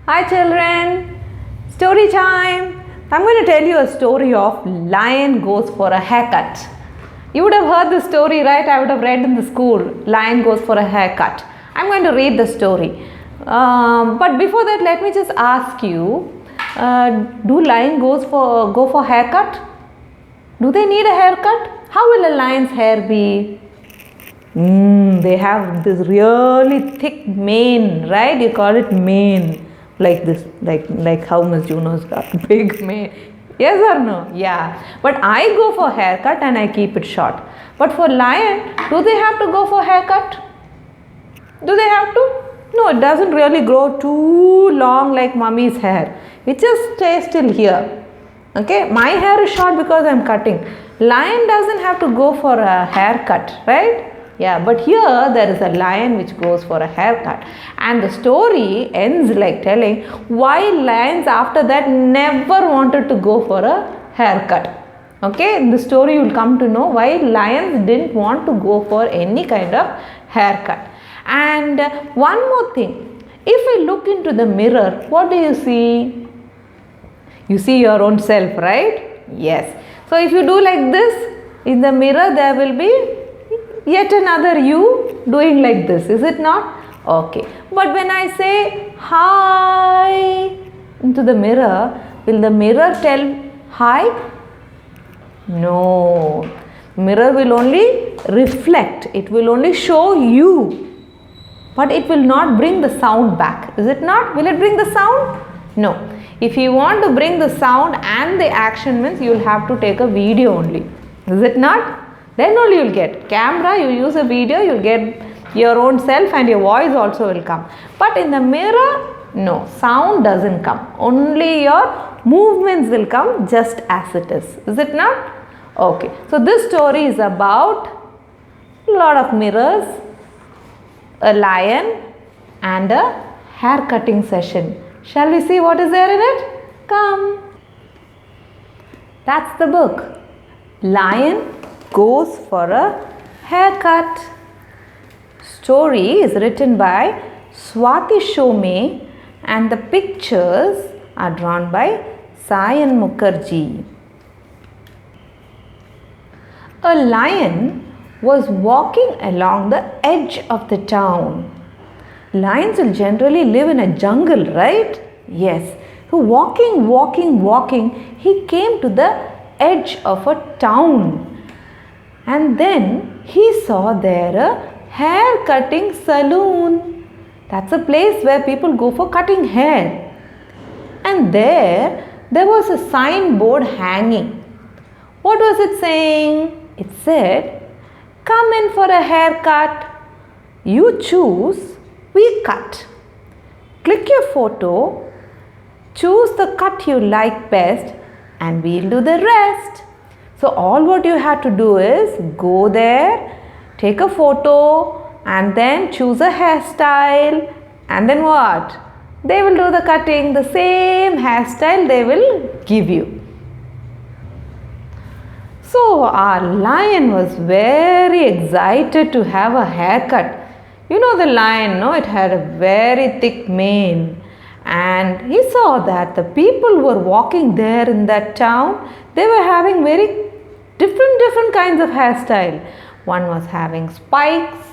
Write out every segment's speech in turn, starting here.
Hi children, story time. I'm going to tell you a story of lion goes for a haircut. You would have heard the story, right? I would have read in the school, lion goes for a haircut. I'm going to read the story. But before that, let me just ask you, do lion go for haircut? Do they need a haircut? How will a lion's hair be? They have this really thick mane, right? You call it mane. Like this, like how Miss Juno's got big mane. Yes or no? Yeah. But I go for haircut and I keep it short. But for lion, do they have to go for haircut? Do they have to? No, it doesn't really grow too long like mummy's hair. It just stays till here. Okay, my hair is short because I'm cutting. Lion doesn't have to go for a haircut, right? Yeah, but here there is a lion which goes for a haircut, and the story ends like telling why lions after that never wanted to go for a haircut. Okay, in the story you will come to know why lions didn't want to go for any kind of haircut. And one more thing, if we look into the mirror, what do you see? You see your own self, right? Yes. So if you do like this, in the mirror there will be yet another you doing like this, is it not? Okay. But when I say hi into the mirror, will the mirror tell hi? No. Mirror will only reflect. It will only show you. But it will not bring the sound back. Is it not? Will it bring the sound? No. If you want to bring the sound and the action means you will have to take a video only. Is it not? Then only you will get camera, you use a video, you will get your own self and your voice also will come. But in the mirror, no, sound doesn't come. Only your movements will come just as it is. Is it not? Okay. So this story is about a lot of mirrors, a lion and a hair cutting session. Shall we see what is there in it? Come. That's the book. Lion goes for a haircut. Story is written by Swati Shome and the pictures are drawn by Sayan Mukherjee. A lion was walking along the edge of the town. Lions will generally live in a jungle, right? Yes. So walking, he came to the edge of a town. And then he saw there a hair cutting saloon. That's a place where people go for cutting hair. And there was a signboard hanging. What was it saying? It said, "Come in for a haircut. You choose, we cut. Click your photo, choose the cut you like best, and we'll do the rest." So all what you have to do is go there, take a photo and then choose a hairstyle, and then what? They will do the cutting, the same hairstyle they will give you. So our lion was very excited to have a haircut. You know the lion, no? It had a very thick mane. And he saw that the people who were walking there in that town, they were having very different kinds of hairstyle. One was having spikes,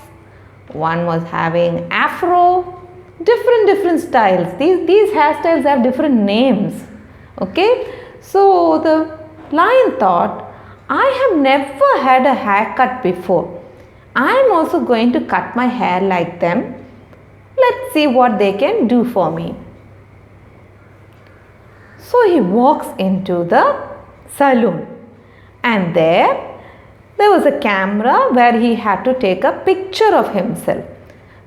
one was having afro, different styles. These hairstyles have different names. Okay, so the lion thought, I have never had a haircut before. I am also going to cut my hair like them. Let's see what they can do for me. So he walks into the saloon. And there was a camera where he had to take a picture of himself.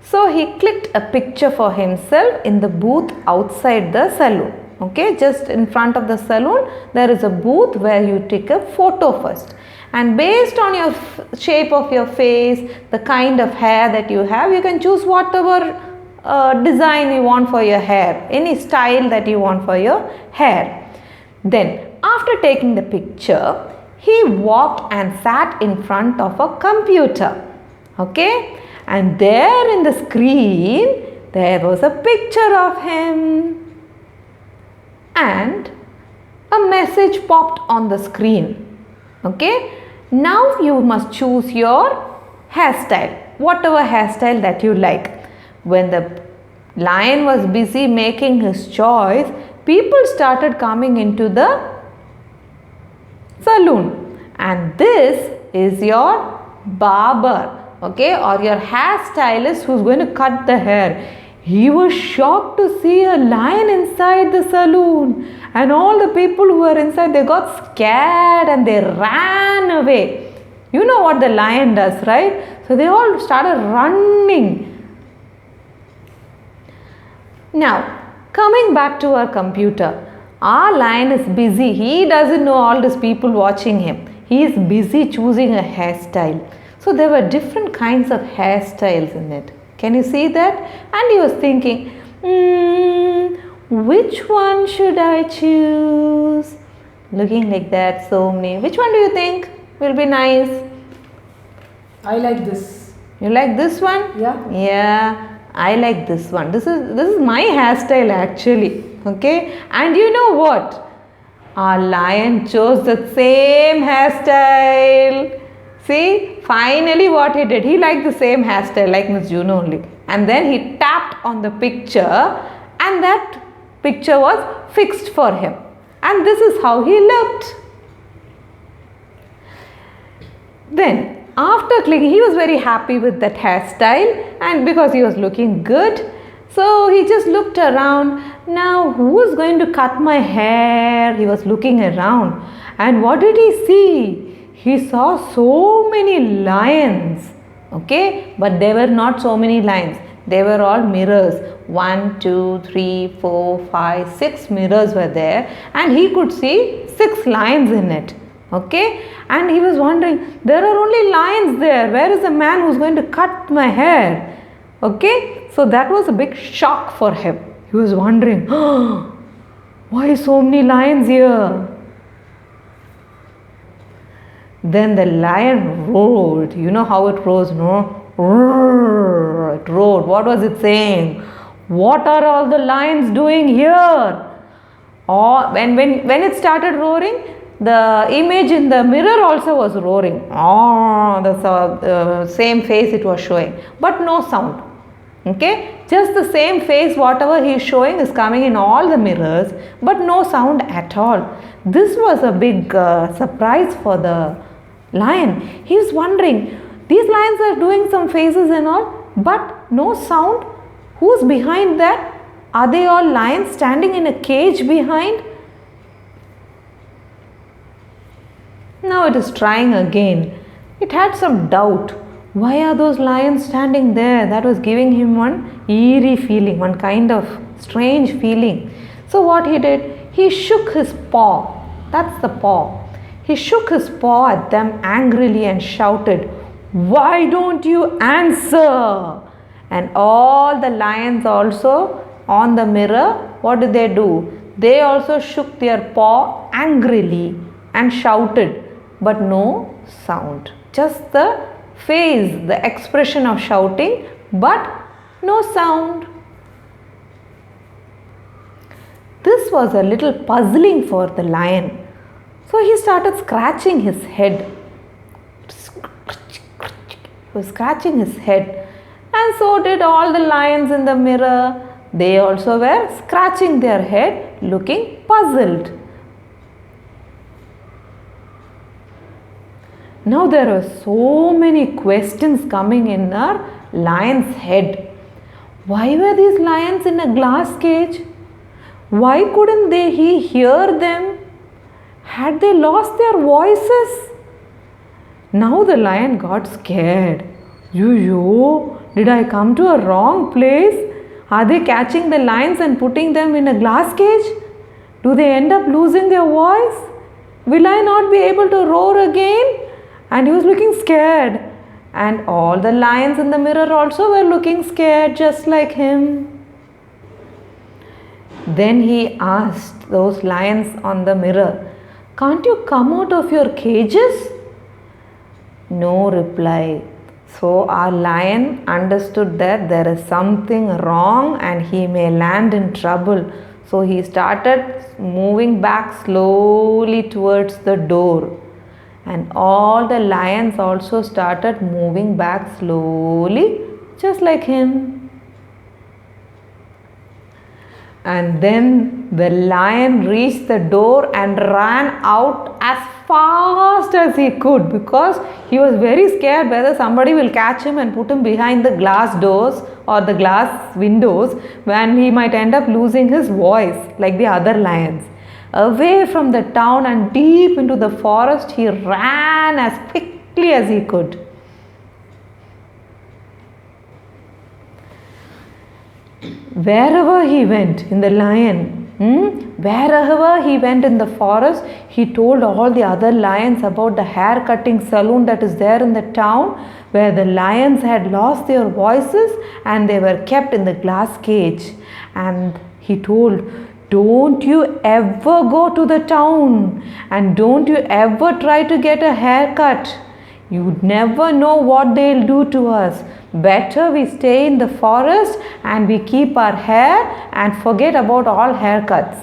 So he clicked a picture for himself in the booth outside the saloon. Okay, just in front of the saloon, there is a booth where you take a photo first. And based on your shape of your face, the kind of hair that you have, you can choose whatever design you want for your hair, any style that you want for your hair. Then after taking the picture, he walked and sat in front of a computer. Okay, and there in the screen there was a picture of him. and a message popped on the screen. Okay, now you must choose your hairstyle, whatever hairstyle that you like. When the lion was busy making his choice, people started coming into the saloon, and this is your barber, okay, or your hairstylist who's going to cut the hair. He was shocked to see a lion inside the saloon, and all the people who were inside, they got scared and they ran away. You know what the lion does, right? So they all started running. Now, coming back to our computer, our lion is busy. He doesn't know all these people watching him. He is busy choosing a hairstyle. So there were different kinds of hairstyles in it. Can you see that? And he was thinking, which one should I choose? Looking like that, so many. Which one do you think will be nice? I like this. You like this one? Yeah. Yeah, I like this one. This is my hairstyle actually. Okay. And you know what? Our lion chose the same hairstyle. See, finally what he did, he liked the same hairstyle like Miss Juno only. And then he tapped on the picture and that picture was fixed for him. And this is how he looked. Then after clicking, he was very happy with that hairstyle, and because he was looking good, so he just looked around. Now who is going to cut my hair? He was looking around, and what did he see? He saw so many lions, okay, but there were not so many lions. They were all mirrors. 1, 2, 3, 4, 5, 6 mirrors were there, and he could see 6 lions in it. Okay, and he was wondering, there are only lions there. Where is the man who's going to cut my hair? Okay, so that was a big shock for him. He was wondering, oh, why so many lions here? Then the lion roared. You know how it roars, no? It roared. What was it saying? What are all the lions doing here? Or when it started roaring, the image in the mirror also was roaring. Oh, the same face it was showing, but no sound. Okay, just the same face, whatever he is showing is coming in all the mirrors, but no sound at all. This was a big surprise for the lion. He was wondering, these lions are doing some faces and all, but no sound. Who's behind that? Are they all lions standing in a cage behind? Now it is trying again. It had some doubt. Why are those lions standing there? That was giving him one eerie feeling, one kind of strange feeling. So what he did, he shook his paw. That's the paw. He shook his paw at them angrily and shouted, "Why don't you answer?" And all the lions also on the mirror, what did they do? They also shook their paw angrily and shouted, but no sound. Just the face, the expression of shouting, but no sound. This was a little puzzling for the lion. So he started scratching his head. He was scratching his head. And so did all the lions in the mirror. They also were scratching their head, looking puzzled. Now there are so many questions coming in our lion's head. Why were these lions in a glass cage? Why couldn't he hear them? Had they lost their voices? Now the lion got scared. Did I come to a wrong place? Are they catching the lions and putting them in a glass cage? Do they end up losing their voice? Will I not be able to roar again? And he was looking scared. And all the lions in the mirror also were looking scared just like him. Then he asked those lions on the mirror, "Can't you come out of your cages?" No reply. So our lion understood that there is something wrong and he may land in trouble. So he started moving back slowly towards the door. And all the lions also started moving back slowly, just like him. And then the lion reached the door and ran out as fast as he could, because he was very scared whether somebody will catch him and put him behind the glass doors or the glass windows, when he might end up losing his voice like the other lions. Away from the town and deep into the forest, he ran as quickly as he could. Wherever he went in the lion, wherever he went in the forest, he told all the other lions about the hair cutting salon that is there in the town, where the lions had lost their voices and they were kept in the glass cage. And he told, don't you ever go to the town, and don't you ever try to get a haircut. You never know what they'll do to us. Better we stay in the forest and we keep our hair and forget about all haircuts.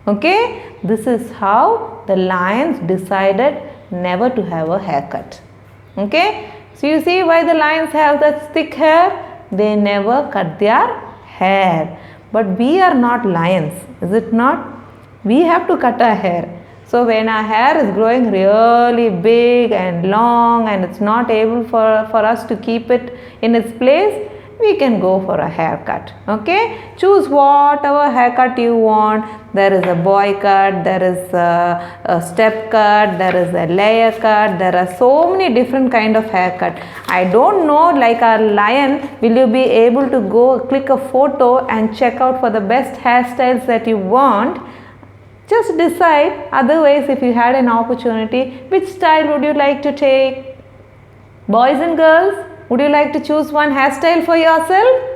Okay? This is how the lions decided never to have a haircut. Okay? So you see why the lions have that thick hair? They never cut their hair. But we are not lions, is it not? We have to cut our hair. So when our hair is growing really big and long and it's not able for us to keep it in its place, we can go for a haircut. Okay? Choose whatever haircut you want. There is a boy cut, there is a step cut, there is a layer cut. There are so many different kind of haircut. I don't know, like our lion, will you be able to go click a photo and check out for the best hairstyles that you want? Just decide. Otherwise, if you had an opportunity, which style would you like to take? Boys and girls, would you like to choose one hairstyle for yourself?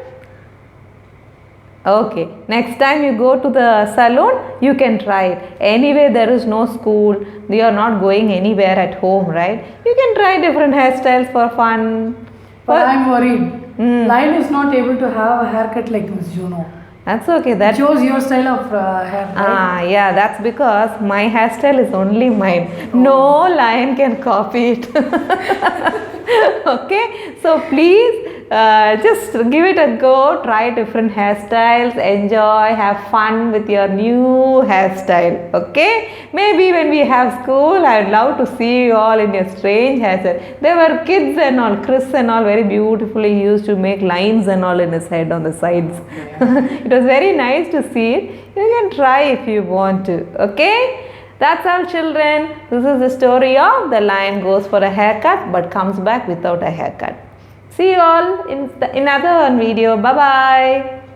Okay, next time you go to the salon, you can try it. Anyway, there is no school. You are not going anywhere at home, right? You can try different hairstyles for fun. But I'm worried. Lion is not able to have a haircut like Miss Juno. That's okay. That chose your style of hair, right? Yeah, that's because my hairstyle is only mine. Oh. No lion can copy it. Okay, so please just give it a go. Try different hairstyles. Enjoy. Have fun with your new hairstyle. Okay. Maybe when we have school, I would love to see you all in your strange hairstyle. There were kids and all, Chris and all, very beautifully. He used to make lines and all in his head on the sides. It was very nice to see it. You can try if you want to. Okay. That's all, children. This is the story of the lion goes for a haircut but comes back without a haircut. See you all in another video. Bye bye.